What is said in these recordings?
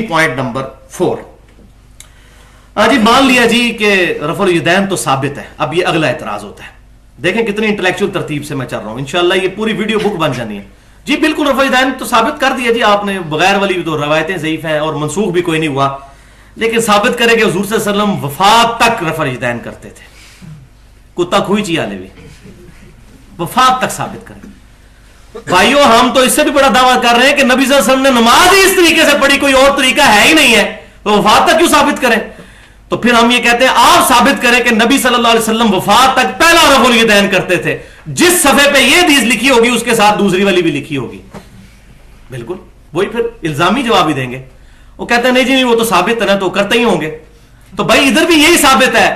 Point number 4। जी मान लिया जी कि रफुल यदैन तो साबित है, अब ये अगला एतराज होता है। देखें कितनी इंटेलेक्चुअल तरतीब से मैं चल रहा हूं, इंशाल्लाह ये पूरी वीडियो बुक बन जानी है। जी बिल्कुल रफुल यदैन तो साबित कर दिया जी आपने, बगैर वाली तो रवायतें ज़ईफ हैं और मनसूख भी कोई नहीं हुआ, लेकिन साबित करें कि हुजूर सल्लल्लाहु अलैहि वसल्लम वफात तक रफुल यदैन करते थे। कुत्ता खुई चिया ले भी वफात तक साबित करें। भाइयों हम तो इससे भी बड़ा दावा कर रहे हैं कि नबी सल्लल्लाहु अलैहि वसल्लम ने नमाज ही इस तरीके से पढ़ी, कोई और तरीका है ही नहीं है, तो वफात तक क्यों साबित करें? तो फिर हम ये कहते हैं आप साबित करें कि नबी सल्लल्लाहु अलैहि वसल्लम वफात तक पहला रफुल यदैन करते थे। जिस सफे पे ये हदीस लिखी होगी उसके साथ दूसरी वाली भी लिखी होगी, बिल्कुल वही फिर इल्जामी जवाब ही देंगे। वो कहते हैं नहीं जी नहीं वो तो साबित है ना, तो करते ही होंगे। तो भाई इधर भी यही साबित है,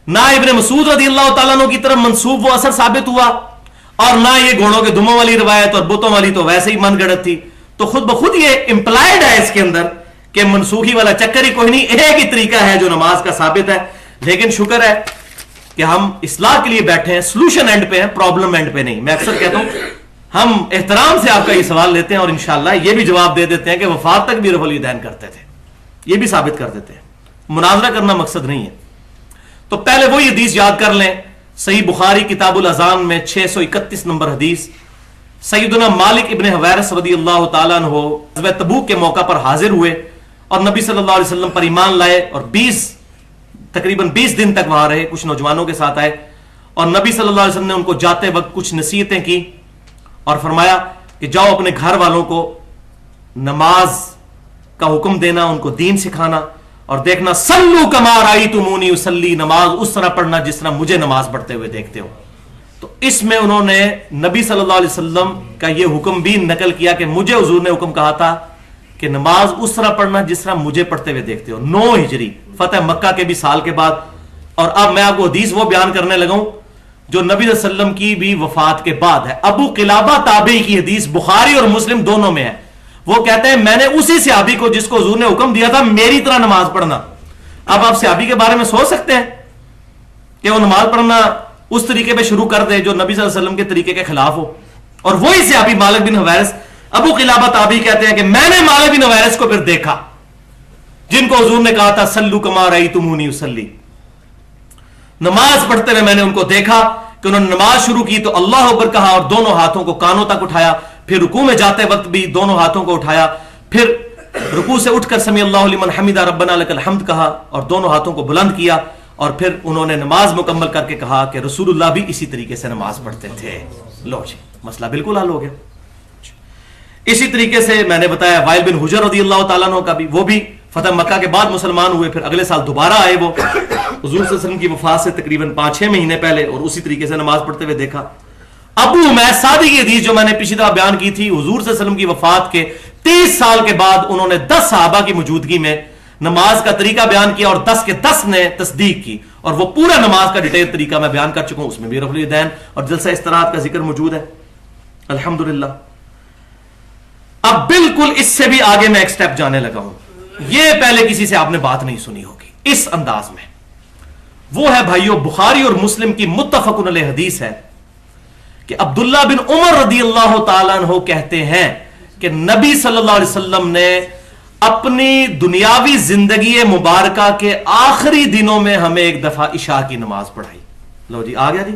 ना इब्ने मसूद रज़ियल्लाहु ताला अन्हु की तरफ मंसूब वो असर साबित हुआ, और ना ये घोड़ों के दुमों वाली रिवायत और बुतों वाली तो वैसे ही मनगढ़ंत थी। तो खुद बखुद ये इंप्लाइड है इसके अंदर कि मनसूखी वाला चक्कर ही कोई नहीं, एक ही तरीका है जो नमाज का साबित है। लेकिन शुक्र है कि हम इस्लाह के लिए बैठे हैं, सोल्यूशन एंड पे हैं, प्रॉब्लम एंड पे नहीं। मैं अक्सर कहता हूं हम एहतराम से आपका ये सवाल लेते हैं और इंशाल्लाह ये भी जवाब दे देते हैं कि वफात तक भी रफुल यदैन करते थे, ये भी साबित कर देते हैं। मुनाजरा करना मकसद नहीं है। तो पहले वही हदीस याद कर लें, सही बुखारी किताबुल अज़ान में 631 नंबर हदीस, सैयदना मालिक इब्ने हवैरस रज़ियल्लाहु ताला अन्हु ग़ज़वा तबूक के मौका पर हाजिर हुए और नबी सल्लल्लाहु अलैहि वसल्लम पर ईमान लाए और तकरीबन 20 दिन तक वहां रहे, कुछ नौजवानों के साथ आए और नबी सल्लल्लाहु अलैहि वसल्लम ने उनको जाते वक्त कुछ नसीहतें की और फरमाया कि जाओ अपने घर वालों को नमाज का हुक्म देना, उनको दीन सिखाना और देखना सल्लू कमा रायतुमूनी उसल्ली, नमाज उस तरह पढ़ना जिस तरह मुझे नमाज पढ़ते हुए देखते हो। तो इसमें उन्होंने नबी सल्लल्लाहु अलैहि वसल्लम का यह हुक्म भी नकल किया कि मुझे हुजूर ने हुक्म कहा था कि नमाज उस तरह पढ़ना जिस तरह मुझे पढ़ते हुए देखते हो। 9 हिजरी फतेह मक्का के भी साल के बाद। और अब मैं आपको हदीस वो बयान करने लगा हूं जो नबी सल्लल्लाहु अलैहि वसल्लम की भी वफात के बाद है। अबू किलाबा ताबी की हदीस बुखारी और मुस्लिम दोनों में है। वो कहते हैं मैंने उसी सहाबी को जिसको हुजूर ने हुक्म दिया था मेरी तरह नमाज पढ़ना। अब आप सहाबी के बारे में सोच सकते हैं कि वो नमाज पढ़ना उस तरीके पे शुरू कर दे जो नबी सल्लल्लाहु अलैहि वसल्लम के तरीके के खिलाफ हो। और वही सहाबी मालिक बिन हवैरस अबू किलाबा ताबी कहते हैं कि मैंने मालिक बिन हवैरस को फिर देखा जिनको हुजूर ने कहा था सल्लू कमा रायतुमूनी उसल्ली, नमाज पढ़ते हुए मैंने उनको देखा कि उन्होंने नमाज शुरू की तो अल्लाह अकबर कहा और दोनों हाथों को कानों तक उठाया, फिर रुकू में जाते वक्त भी दोनों हाथों को उठाया, फिर रुकू से उठकर समी अल्लाहु लिमन हमिदा रब्बना लकल हम्द कहा और दोनों हाथों को बुलंद किया और फिर उन्होंने नमाज मुकम्मल करके कहा कि रसूलुल्लाह भी इसी तरीके से नमाज पढ़ते थे। लो जी मसला बिल्कुल हल हो गया। इसी तरीके से मैंने बताया वाइल बिन हुजर रज़ियल्लाहु ताला अन्हु का भी, वो भी फतह मक्का के बाद मुसलमान हुए, फिर अगले साल दोबारा आए वो हुजूर सल्लल्लाहु अलैहि वसल्लम की वफात से तकरीबन 5-6 महीने पहले और उसी तरीके से नमाज पढ़ते हुए देखा। अबू उमैर सादी की हदीस जो मैंने पिछली दफा बयान की थी, हुजूर सल्लल्लाहु अलैहि वसल्लम की वफात के 30 साल के बाद उन्होंने 10 सहाबा की मौजूदगी में नमाज का तरीका बयान किया और 10 के 10 ने तस्दीक की और वो पूरा नमाज का डिटेल तरीका मैं बयान कर चुका हूं, उसमें भी रफुल यदैन और जलसा इस्तराहत का जिक्र मौजूद है अल्हम्दुलिल्लाह। अब बिल्कुल इससे भी आगे मैं एक स्टेप जाने लगा हूं, यह पहले किसी से आपने बात नहीं सुनी होगी इस अंदाज में। वो है भाइयों बुखारी और मुस्लिम की मुत्तफकुन अलैह हदीस है कि अब्दुल्ला बिन उमर रज़ियल्लाहु ताला अन्हु कहते हैं कि नबी सल्लल्लाहु अलैहि वसल्लम ने अपनी दुनियावी जिंदगी मुबारका के आखिरी दिनों में हमें एक दफा इशा की नमाज पढ़ाई। लो जी आ गया जी,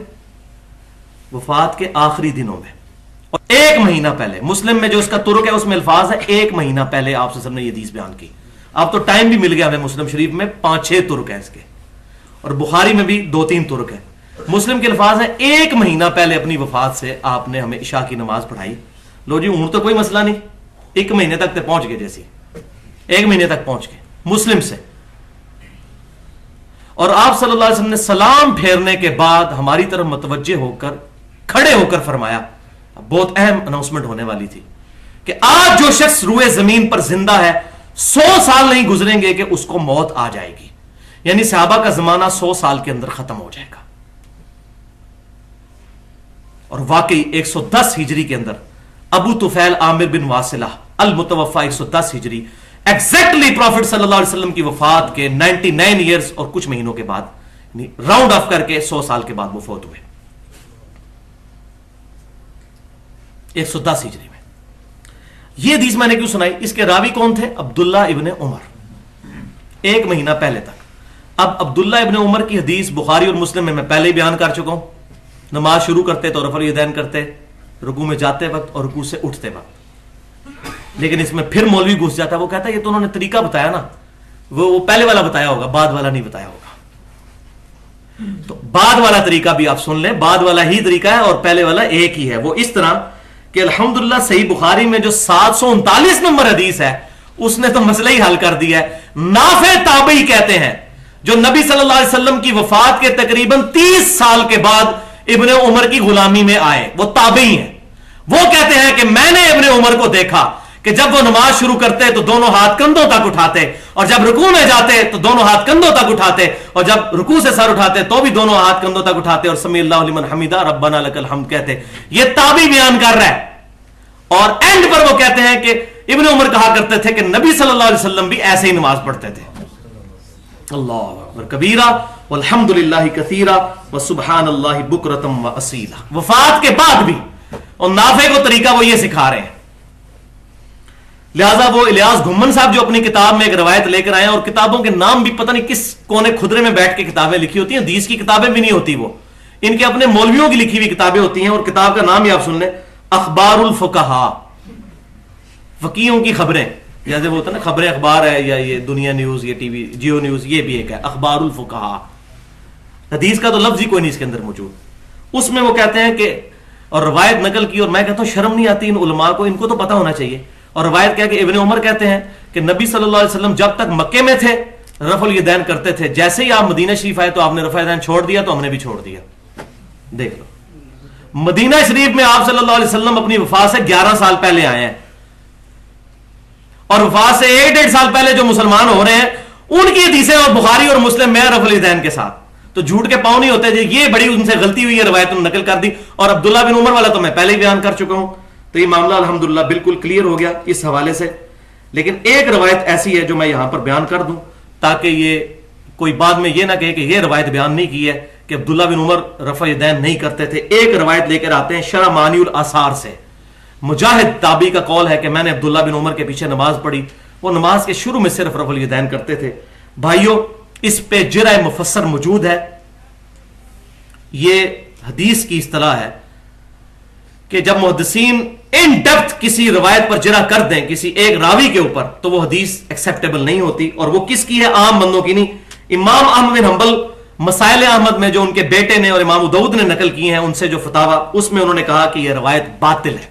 वफात के आखिरी दिनों में और 1 महीना पहले। मुस्लिम में जो इसका तुरुक है उसमें अल्फाज है 1 महीना पहले आप सल्लल्लाहु अलैहि वसल्लम ने ये हदीस बयान की। अब तो टाइम भी मिल गया हमें, मुस्लिम शरीफ में 5-6 तुरुक है इसके और बुखारी में भी 2-3 तुरुक है। मुस्लिम के अल्फाज है 1 महीना पहले अपनी वफात से आपने हमें इशा की नमाज पढ़ाई। लो जी हूं तो कोई मसला नहीं, 1 महीने तक तो पहुंच गए, जैसी 1 महीने तक पहुंच गए मुस्लिम से। और आप सल्लल्लाहु अलैहि वसल्लम ने सलाम फेरने के बाद हमारी तरफ मुतवज्जे होकर खड़े होकर फरमाया, बहुत अहम अनाउंसमेंट होने वाली थी कि आज जो शख्स रूए जमीन पर जिंदा है 100 साल नहीं गुजरेंगे कि उसको मौत आ जाएगी, यानी सहाबा का जमाना 100 साल के अंदर खत्म हो जाएगा। और वाकई 110 हिजरी के अंदर अबू तुफैल आमिर बिन वासिला अल मुतवफ़ा 110 हिजरी एग्जैक्टली प्रॉफिट सल्लल्लाहु अलैहि वसल्लम की वफात के 99 ईयर्स और कुछ महीनों के बाद, राउंड ऑफ करके 100 साल के बाद वो फौत हुए 110 हिजरी में। یہ حدیث میں نے کیوں سنائی؟ اس کے راوی کون تھے؟ عبداللہ ابن عمر، 1 مہینہ پہلے تک. اب عبداللہ ابن عمر کی حدیث بخاری اور مسلم میں پہلے ہی بیان کر چکا ہوں. نماز شروع کرتے تو رفع الیدین کرتے، رکوع میں جاتے وقت اور رکوع سے اٹھتے وقت. لیکن اس میں پھر مولوی گھس جاتا ہے، وہ کہتا ہے یہ تو انہوں نے طریقہ بتایا نا، وہ پہلے والا بتایا ہوگا، بعد والا نہیں بتایا ہوگا. تو بعد والا طریقہ بھی آپ سن لیں، بعد والا ہی طریقہ ہے اور پہلے والا ایک ہی ہے. وہ اس طرح کہ الحمدللہ صحیح بخاری میں جو 739 نمبر حدیث ہے اس نے تو مسئلہ ہی حل کر دیا ہے. نافع تابعی کہتے ہیں جو نبی صلی اللہ علیہ وسلم کی وفات کے تقریباً 30 سال کے بعد ابن عمر کی غلامی میں آئے، وہ تابعی ہیں. وہ کہتے ہیں کہ میں نے ابن عمر کو دیکھا کہ جب وہ نماز شروع کرتے تو دونوں ہاتھ کندھوں تک اٹھاتے، اور جب رکوع میں جاتے تو دونوں ہاتھ کندھوں تک اٹھاتے، اور جب رکوع سے سر اٹھاتے تو بھی دونوں ہاتھ کندھوں تک اٹھاتے اور سمی اللہ لمن حمیدہ ربنا لک الحمد کہتے. یہ تابعی بیان کر رہا ہے. اور اینڈ پر وہ کہتے ہیں کہ ابن عمر کہا کرتے تھے کہ نبی صلی اللہ علیہ وسلم بھی ایسے ہی نماز پڑھتے تھے. اللہ اکبر کبیرہ والحمد للہ کثیرہ وسبحان اللہ بکرۃ واصیلا. وفات کے بعد بھی اور نافع کو طریقہ وہ یہ سکھا رہے ہیں. لہذا وہ الیاس گھمن صاحب جو اپنی کتاب میں ایک روایت لے کر آئے ہیں، اور کتابوں کے نام بھی پتہ نہیں کس کونے خدرے میں بیٹھ کے کتابیں لکھی ہوتی ہیں، حدیث کی کتابیں بھی نہیں ہوتی، وہ ان کے اپنے مولویوں کی لکھی ہوئی کتابیں ہوتی ہیں. اور کتاب کا نام ہی آپ سن لیں، اخبار الفقہاء، فقیہوں کی خبریں. جیسے وہ ہوتا ہے نا خبریں اخبار ہے، یا یہ دنیا نیوز، یہ ٹی وی جیو نیوز، یہ بھی ایک ہے اخبار الفقہاء. حدیث کا تو لفظ ہی کوئی نہیں اس کے اندر موجود. اس میں وہ کہتے ہیں کہ اور روایت نقل کی، اور میں کہتا ہوں شرم نہیں آتی ان علماء کو، ان کو تو پتہ ہونا چاہیے. اور روایت کیا کہ ابن عمر کہتے ہیں کہ نبی صلی اللہ علیہ وسلم جب تک مکے میں تھے رفع الیدین کرتے تھے، جیسے ہی آپ مدینہ شریف آئے تو آپ نے رفع الیدین چھوڑ دیا تو ہم نے بھی چھوڑ دیا. دیکھ لو، مدینہ شریف میں آپ صلی اللہ علیہ وسلم اپنی وفات سے 11 سال پہلے آئے ہیں، اور وفات سے 1.5 سال پہلے جو مسلمان ہو رہے ہیں ان کی حدیثیں اور بخاری اور مسلم میں رفع الیدین کے ساتھ. تو جھوٹ کے پاؤں نہیں ہوتے جی، یہ بڑی ان سے غلطی ہوئی ہے، روایت انہوں نے نقل کر دی. اور عبداللہ بن عمر والا تو میں پہلے ہی بیان کر چکا ہوں. تو یہ معاملہ الحمدللہ بالکل کلیئر ہو گیا اس حوالے سے. لیکن ایک روایت ایسی ہے جو میں یہاں پر بیان کر دوں تاکہ یہ کوئی بعد میں یہ نہ کہے کہ یہ روایت بیان نہیں کی ہے کہ عبداللہ بن عمر رفع الیدین نہیں کرتے تھے. ایک روایت لے کر آتے ہیں شرح معانی الاثار سے. مجاہد تابعی کا قول ہے کہ میں نے عبداللہ بن عمر کے پیچھے نماز پڑھی، وہ نماز کے شروع میں صرف رفع الیدین کرتے تھے. بھائیو، اس پہ جرح مفسر موجود ہے. یہ حدیث کی اصطلاح ہے کہ جب محدثین ان ڈیپتھ کسی روایت پر جرح کر دیں کسی ایک راوی کے اوپر تو وہ حدیث ایکسیپٹیبل نہیں ہوتی. اور وہ کس کی ہے؟ عام بندوں کی نہیں. امام احمد بن حنبل مسائل احمد میں جو ان کے بیٹے نے اور امام ابو داؤد نے نقل کی ہیں ان سے جو فتاوا، اس میں انہوں نے کہا کہ یہ روایت باطل ہے.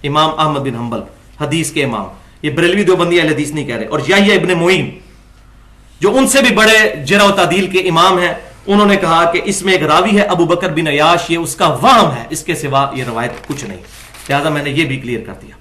امام احمد بن حنبل حدیث کے امام، یہ بریلوی دیوبندی اہل حدیث نہیں کہہ رہے. اور یحییٰ ابن معین جو ان سے بھی بڑے جرح و تعدیل کے امام ہیں، انہوں نے کہا کہ اس میں ایک راوی ہے ابو بکر بن عیاش، یہ اس کا وہم ہے، اس کے سوا یہ روایت کچھ نہیں. لہذا میں نے یہ بھی کلیئر کر دیا.